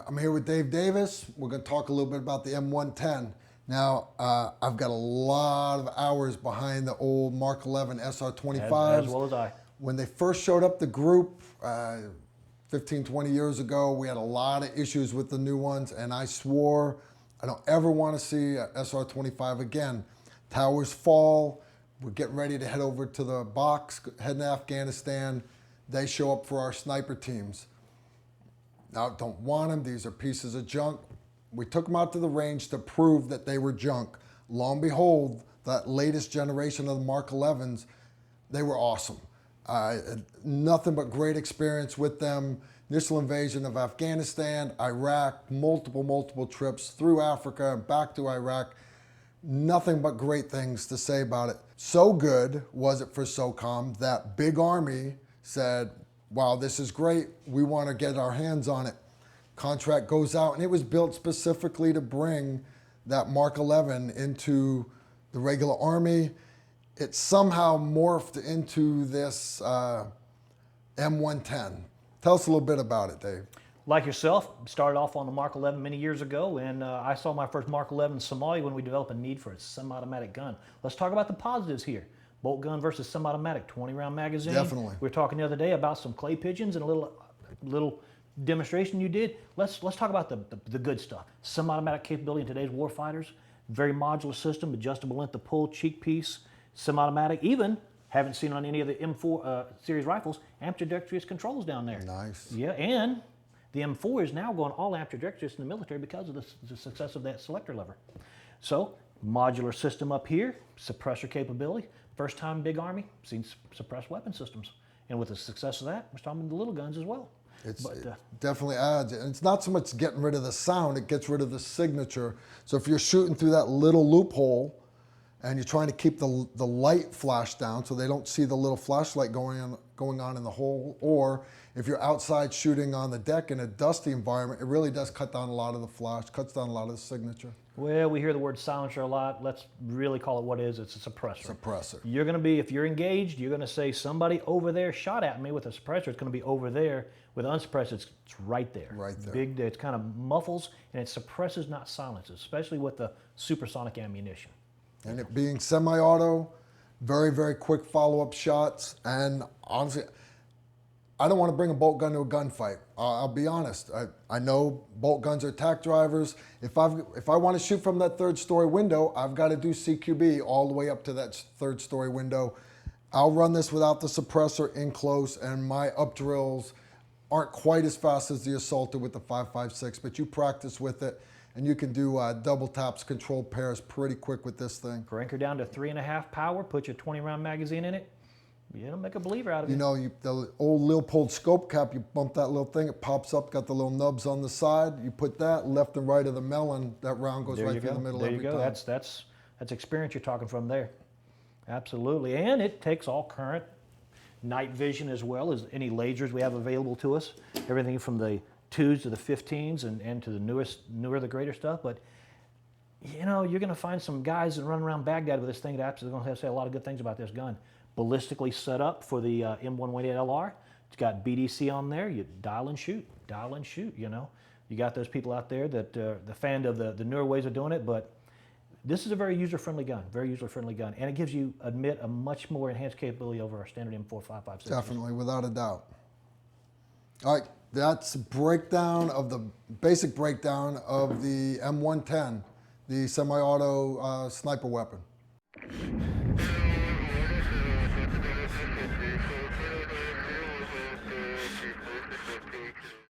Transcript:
I'm here with Dave Davis. We're going to talk a little bit about the M110. Now, I've got a lot of hours behind the old Mark 11 SR25s. As well as I. When they first showed up the group 15, 20 years ago, we had a lot of issues with the new ones, and I swore I don't ever want to see a SR25 again. Towers fall. We're getting ready to head over to the box, heading to Afghanistan. They show up for our sniper teams. Now, don't want them. These are pieces of junk. We took them out to the range to prove that they were junk. Lo and behold, that latest generation of the Mark 11s, they were awesome. Nothing but great experience with them. Initial invasion of Afghanistan, Iraq, multiple trips through Africa and back to Iraq. Nothing but great things to say about it. So good was it for SOCOM that Big Army said, wow, this is great. We want to get our hands on it. Contract goes out, and it was built specifically to bring that Mark 11 into the regular Army. It somehow morphed into this M110. Tell us a little bit about it, Dave. Like yourself, started off on the Mark 11 many years ago, and I saw my first Mark 11 in Somalia when we developed a need for a semi-automatic gun. Let's talk about the positives here. Bolt gun versus semi-automatic, 20-round magazine. Definitely. We were talking the other day about some clay pigeons and a little demonstration you did. Let's talk about the good stuff. Semi-automatic capability in today's warfighters, very modular system, adjustable length of pull, cheek piece, semi-automatic. Even haven't seen on any of the M4 series rifles ambidextrous controls down there. Nice. Yeah, and the M4 is now going all ambidextrous in the military because of the success of that selector lever. So modular system up here, suppressor capability. First time Big Army seen suppressed weapon systems. And with the success of that, we're talking the little guns as well. It definitely adds. And it's not so much getting rid of the sound, it gets rid of the signature. So if you're shooting through that little loophole and you're trying to keep the light flash down so they don't see the little flashlight going on in the hole, or if you're outside shooting on the deck in a dusty environment, it really does cut down a lot of the flash, cuts down a lot of the signature. Well, we hear the word silencer a lot. Let's really call it what it is. It's a suppressor. Suppressor. You're going to be, if you're engaged, you're going to say somebody over there shot at me with a suppressor. It's going to be over there. With unsuppressed, it's right there. Right there. Big, it kind of muffles and it suppresses, not silences, especially with the supersonic ammunition. And it being semi-auto, very quick follow-up shots. And honestly, I don't want to bring a bolt gun to a gunfight. I'll be honest. I know bolt guns are attack drivers. If I want to shoot from that third story window, I've got to do CQB all the way up to that third story window. I'll run this without the suppressor in close, and my up drills aren't quite as fast as the assaulter with the 5.56, but you practice with it, and you can do double taps, control pairs pretty quick with this thing. Crank her down to 3.5 power, put your 20-round magazine in it. You know, make a believer out of it. You know, the old Leopold scope cap, you bump that little thing, it pops up, got the little nubs on the side. You put that left and right of the melon, that round goes right through the middle every time. There you go. That's experience you're talking from there. Absolutely. And it takes all current night vision as well as any lasers we have available to us. Everything from the 2s to the 15s and to the newer, the greater stuff. But, you know, you're going to find some guys that run around Baghdad with this thing that absolutely going to have to say a lot of good things about this gun. Ballistically set up for the M110 LR. It's got BDC on there. You dial and shoot, you know. You got those people out there that the fan of the newer ways of doing it, but this is a very user-friendly gun, and it gives you, a much more enhanced capability over our standard M4 5.56. Definitely, without a doubt. All right, that's basic breakdown of the M110, the semi-auto sniper weapon.